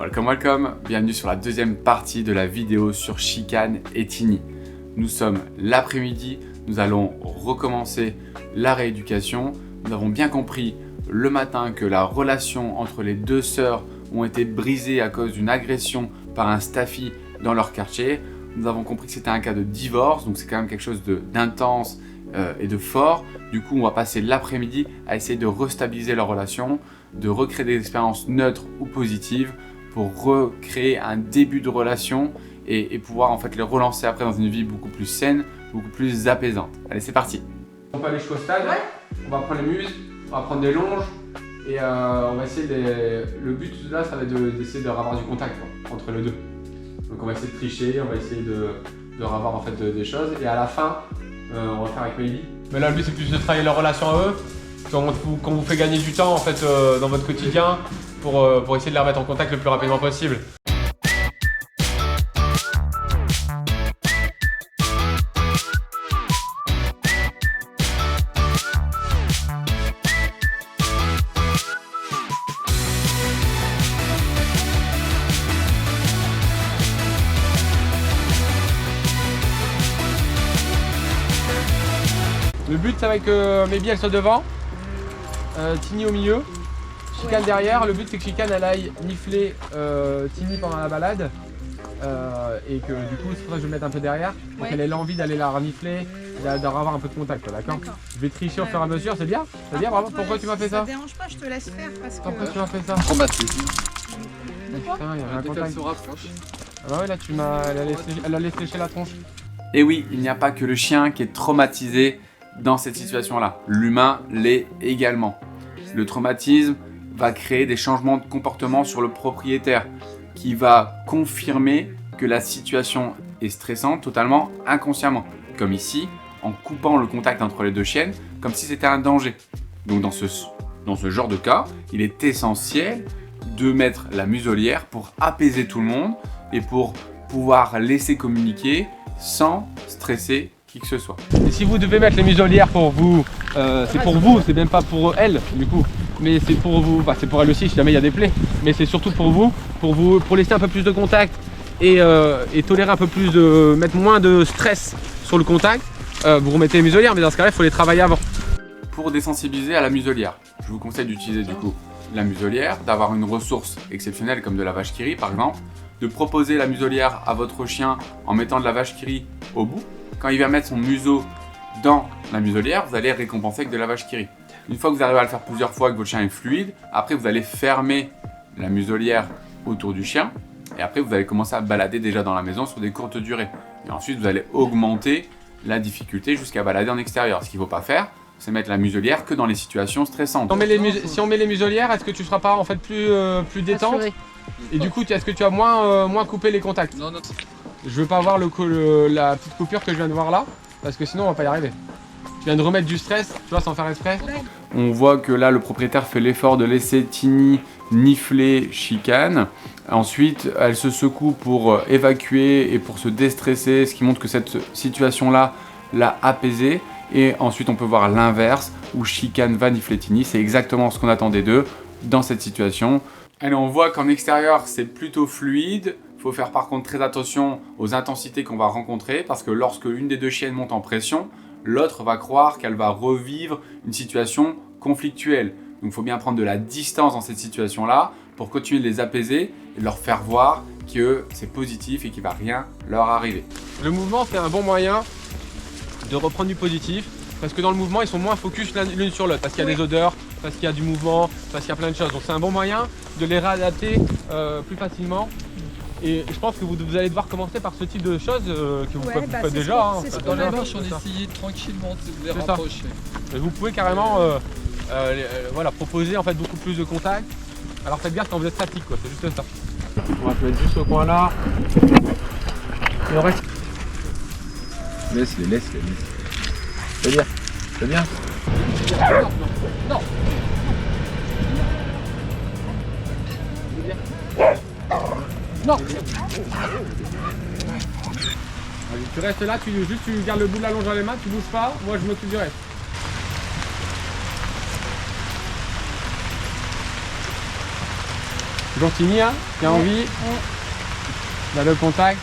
Welcome, bienvenue sur la deuxième partie de la vidéo sur Chicane et Tini. Nous sommes l'après-midi, nous allons recommencer la rééducation. Nous avons bien compris le matin que la relation entre les deux sœurs ont été brisées à cause d'une agression par un staffy dans leur quartier. Nous avons compris que c'était un cas de divorce, donc c'est quand même quelque chose d'intense et de fort. Du coup, on va passer l'après-midi à essayer de restabiliser leur relation, de recréer des expériences neutres ou positives pour recréer un début de relation et pouvoir en fait les relancer après dans une vie beaucoup plus saine, beaucoup plus apaisante. Allez, c'est parti. On peut aller jusqu'au stade, on va prendre les muses, on va prendre des longes et on va essayer le but là, ça va être d'essayer de avoir du contact entre les deux. Donc on va essayer de tricher, on va essayer de revoir en fait des choses et à la fin, on va faire avec Meili. Mais là, le but c'est plus de travailler leur relation à eux, qu'on vous fait gagner du temps en fait dans votre quotidien pour essayer de les remettre en contact le plus rapidement possible. Le but c'est avec Maybe elle soit devant, Tini au milieu, Chicane derrière. Le but c'est que Chicane elle aille nifler Tini pendant la balade et que du coup c'est pour ça que je vais me mettre un peu derrière pour qu'elle ait l'envie d'aller la renifler, d'avoir un peu de contact, d'accord? Je vais tricher au fur et à mesure, c'est bien? C'est bien, bravo. Pourquoi tu m'as fait ça? Ça te dérange pas, je te laisse faire parce que... Pourquoi tu m'as fait ça? Combattu. Putain, il y avait un contact. Ah bah ouais, là elle a laissé lécher la tronche. Et oui, il n'y a pas que le chien qui est traumatisé dans cette situation-là. L'humain l'est également. Le traumatisme va créer des changements de comportement sur le propriétaire qui va confirmer que la situation est stressante totalement inconsciemment. Comme ici, en coupant le contact entre les deux chiennes, comme si c'était un danger. Donc dans ce genre de cas, il est essentiel de mettre la muselière pour apaiser tout le monde et pour pouvoir laisser communiquer sans stresser qui que ce soit. Et si vous devez mettre les muselières pour vous, c'est pour vous, c'est même pas pour elle du coup, mais c'est pour vous, c'est pour elle aussi si jamais il y a des plaies, mais c'est surtout pour vous, pour laisser un peu plus de contact et tolérer un peu plus mettre moins de stress sur le contact, vous remettez les muselières, mais dans ce cas-là il faut les travailler avant. Pour désensibiliser à la muselière, je vous conseille d'utiliser du coup la muselière, d'avoir une ressource exceptionnelle comme de la vache qui rit par exemple, de proposer la muselière à votre chien en mettant de la vache qui rit au bout. Quand il va mettre son museau dans la muselière, vous allez récompenser avec de la vache qui rit. Une fois que vous arrivez à le faire plusieurs fois, que votre chien est fluide, après vous allez fermer la muselière autour du chien et après vous allez commencer à balader déjà dans la maison sur des courtes durées. Et ensuite vous allez augmenter la difficulté jusqu'à balader en extérieur. Ce qu'il ne faut pas faire, c'est mettre la muselière que dans les situations stressantes. Si on met les muselières, est-ce que tu ne seras pas en fait plus détente? Et du coup, est-ce que tu as moins coupé les contacts? Non. Je veux pas voir la petite coupure que je viens de voir là, parce que sinon on va pas y arriver. Tu viens de remettre du stress, tu vois, sans faire exprès. On voit que là, le propriétaire fait l'effort de laisser Tini nifler Chicane. Ensuite, elle se secoue pour évacuer et pour se déstresser, ce qui montre que cette situation-là l'a apaisée. Et ensuite, on peut voir l'inverse, où Chicane va nifler Tini. C'est exactement ce qu'on attendait d'eux dans cette situation. Allez, on voit qu'en extérieur, c'est plutôt fluide. Il faut faire par contre très attention aux intensités qu'on va rencontrer parce que lorsque l'une des deux chiennes monte en pression, l'autre va croire qu'elle va revivre une situation conflictuelle. Donc il faut bien prendre de la distance dans cette situation-là pour continuer de les apaiser et de leur faire voir que c'est positif et qu'il ne va rien leur arriver. Le mouvement, c'est un bon moyen de reprendre du positif parce que dans le mouvement, ils sont moins focus l'une sur l'autre parce qu'il y a des odeurs, parce qu'il y a du mouvement, parce qu'il y a plein de choses. Donc c'est un bon moyen de les réadapter plus facilement. Et je pense que vous allez devoir commencer par ce type de choses que vous faites déjà. Dans la marche, on essayait tranquillement de les rapprocher. Vous pouvez carrément proposer en fait beaucoup plus de contacts. Alors faites gaffe quand vous êtes statique, quoi. C'est juste ça. On va te mettre juste au coin là. Le reste. Laisse-les. C'est bien. Non. Non. Allez, tu restes là, tu gardes le bout de la longe dans les mains, tu bouges pas, moi je m'occupe du reste. Toujours Tini, hein, qui a envie. On a le contact.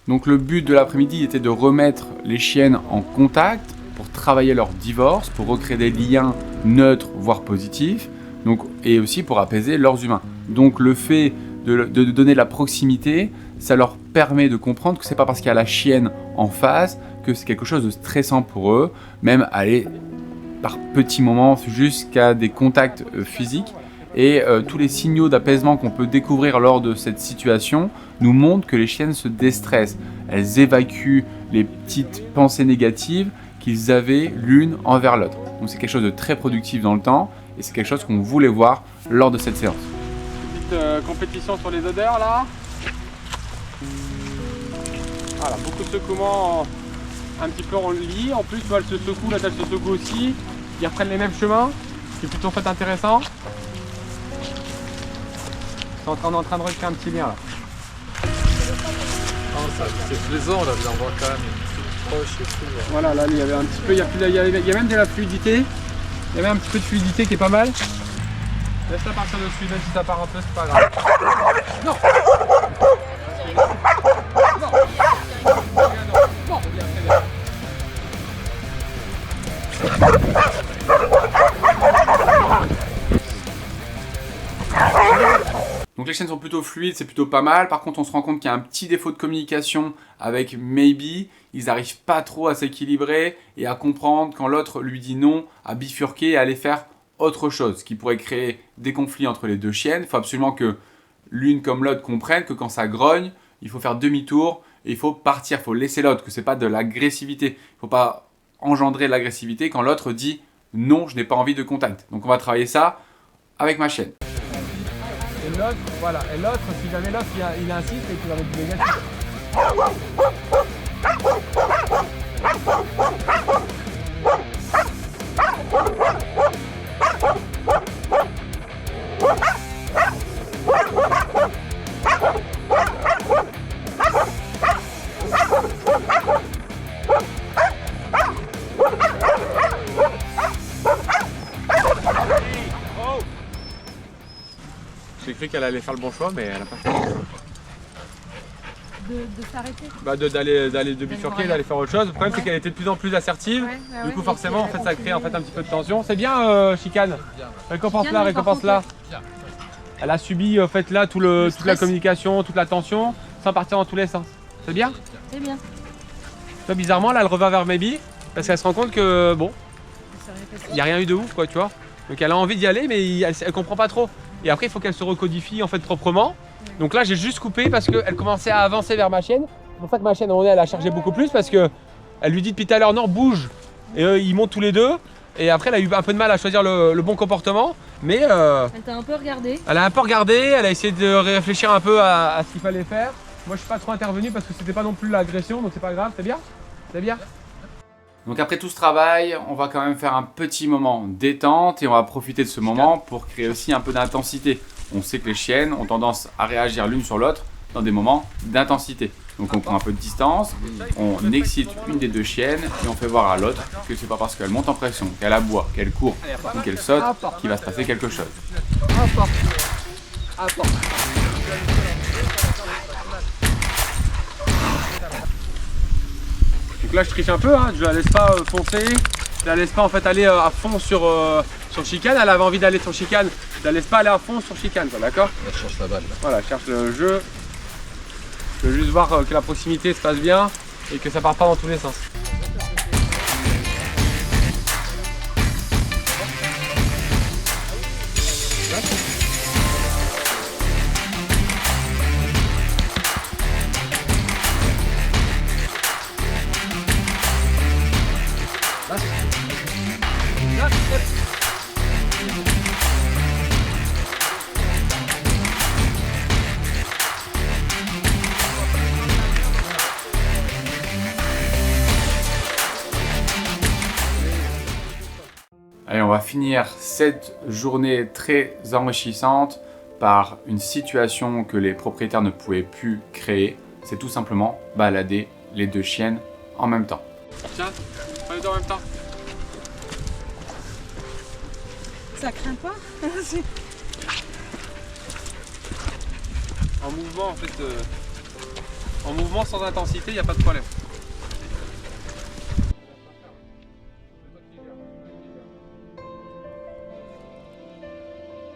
Donc le but de l'après-midi était de remettre les chiennes en contact pour travailler leur divorce, pour recréer des liens neutres, voire positifs, donc, et aussi pour apaiser leurs humains. Donc le fait de donner de la proximité, ça leur permet de comprendre que c'est pas parce qu'il y a la chienne en face que c'est quelque chose de stressant pour eux, même aller par petits moments jusqu'à des contacts physiques. Et tous les signaux d'apaisement qu'on peut découvrir lors de cette situation nous montrent que les chiennes se déstressent. Elles évacuent les petites pensées négatives qu'ils avaient l'une envers l'autre. Donc c'est quelque chose de très productif dans le temps et c'est quelque chose qu'on voulait voir lors de cette séance. Petite compétition sur les odeurs là. Voilà, beaucoup de secouements un petit peu en lit. En plus, elle se secoue, là elle se secoue aussi. Ils reprennent les mêmes chemins, ce qui est plutôt en fait intéressant. On est en train de recréer un petit lien là. C'est plaisant là, on voit quand même proche et tout. Voilà, là il y avait un petit peu, il y a même de la fluidité. Il y avait un petit peu de fluidité qui est pas mal. Laisse-la partir dessus, même si ça part un peu, c'est pas grave. Non. Donc les chiennes sont plutôt fluides, c'est plutôt pas mal. Par contre, on se rend compte qu'il y a un petit défaut de communication avec Maybe. Ils n'arrivent pas trop à s'équilibrer et à comprendre quand l'autre lui dit non, à bifurquer et à aller faire autre chose, ce qui pourrait créer des conflits entre les deux chiennes. Il faut absolument que l'une comme l'autre comprennent que quand ça grogne, il faut faire demi-tour et il faut partir, il faut laisser l'autre, que ce n'est pas de l'agressivité. Il ne faut pas engendrer de l'agressivité quand l'autre dit non, je n'ai pas envie de contact. Donc on va travailler ça avec ma chienne. Et l'autre, voilà, et l'autre, si jamais l'autre il insiste et qu'il va mettre du négatif. J'ai cru qu'elle allait faire le bon choix, mais elle n'a pas fait le bon choix. De s'arrêter. Bah de bifurquer, d'aller faire autre chose. Le problème c'est qu'elle était de plus en plus assertive. Du coup forcément en fait ça crée en fait un petit peu de tension. C'est bien Chicane. Récompense là, récompense là. Elle a subi en fait là toute la communication, toute la tension, sans partir dans tous les sens. C'est bien? C'est bien. Toi, bizarrement là elle revient vers Maybe parce qu'elle se rend compte que bon, il n'y a rien eu de ouf quoi, tu vois. Donc elle a envie d'y aller mais elle comprend pas trop. Et après il faut qu'elle se recodifie en fait proprement. Donc là j'ai juste coupé parce qu'elle commençait à avancer vers ma chienne. C'est pour ça que ma chienne elle a chargé beaucoup plus parce que elle lui dit depuis tout à l'heure non bouge. Et ils montent tous les deux. Et après elle a eu un peu de mal à choisir le bon comportement. Mais elle t'a un peu regardé. Elle a un peu regardé, elle a essayé de réfléchir un peu à ce qu'il fallait faire. Moi je suis pas trop intervenu parce que c'était pas non plus l'agression donc c'est pas grave, c'est bien. C'est bien. Donc après tout ce travail, on va quand même faire un petit moment détente et on va profiter de ce moment pour créer aussi un peu d'intensité. On sait que les chiennes ont tendance à réagir l'une sur l'autre dans des moments d'intensité. Donc on prend un peu de distance, on excite une des deux chiennes et on fait voir à l'autre que c'est pas parce qu'elle monte en pression, qu'elle aboie, qu'elle court ou qu'elle saute qu'il va se passer quelque chose. Donc là je triche un peu, hein. Je la laisse pas foncer, je la laisse pas en fait aller à fond sur Chicane, elle avait envie d'aller sur Chicane, je la laisse pas aller à fond sur Chicane, d'accord? Elle cherche la balle. Voilà, je cherche le jeu, je veux juste voir que la proximité se passe bien et que ça part pas dans tous les sens. Allez, on va finir cette journée très enrichissante par une situation que les propriétaires ne pouvaient plus créer. C'est tout simplement balader les deux chiennes en même temps. Tiens, on les deux en même temps. Ça craint pas. En mouvement, en fait, en mouvement sans intensité, il n'y a pas de problème.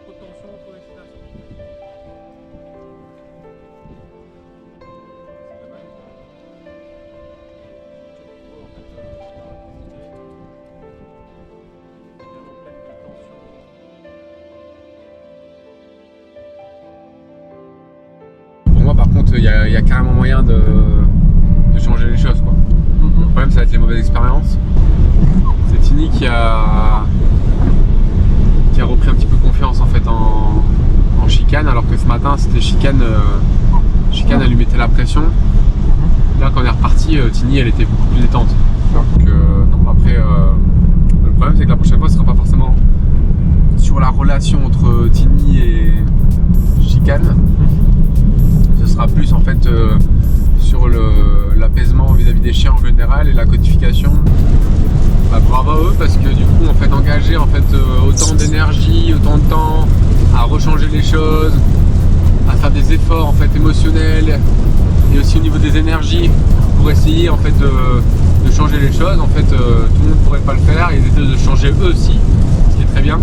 Trop de tension, trop d'excitation. Pour moi, par contre, il y a carrément moyen de changer les choses, quoi. Le problème, ça va être les mauvaises expériences. C'est Tini qui a repris un petit peu confiance en fait en chicane, alors que ce matin c'était chicane, elle lui mettait la pression. Là, quand on est reparti, Tini elle était beaucoup plus détente. Donc après, le problème c'est que la prochaine fois ce sera pas forcément sur la relation entre Tini et chicane. Ce sera plus en fait sur l'apaisement vis-à-vis des chiens en général et la codification. Bah, bravo à eux parce que du coup en fait engager en fait autant d'énergie, autant de temps à rechanger les choses, à faire des efforts en fait émotionnels et aussi au niveau des énergies pour essayer en fait de changer les choses. En fait tout le monde pourrait pas le faire, ils essaient de changer eux aussi, ce qui est très bien.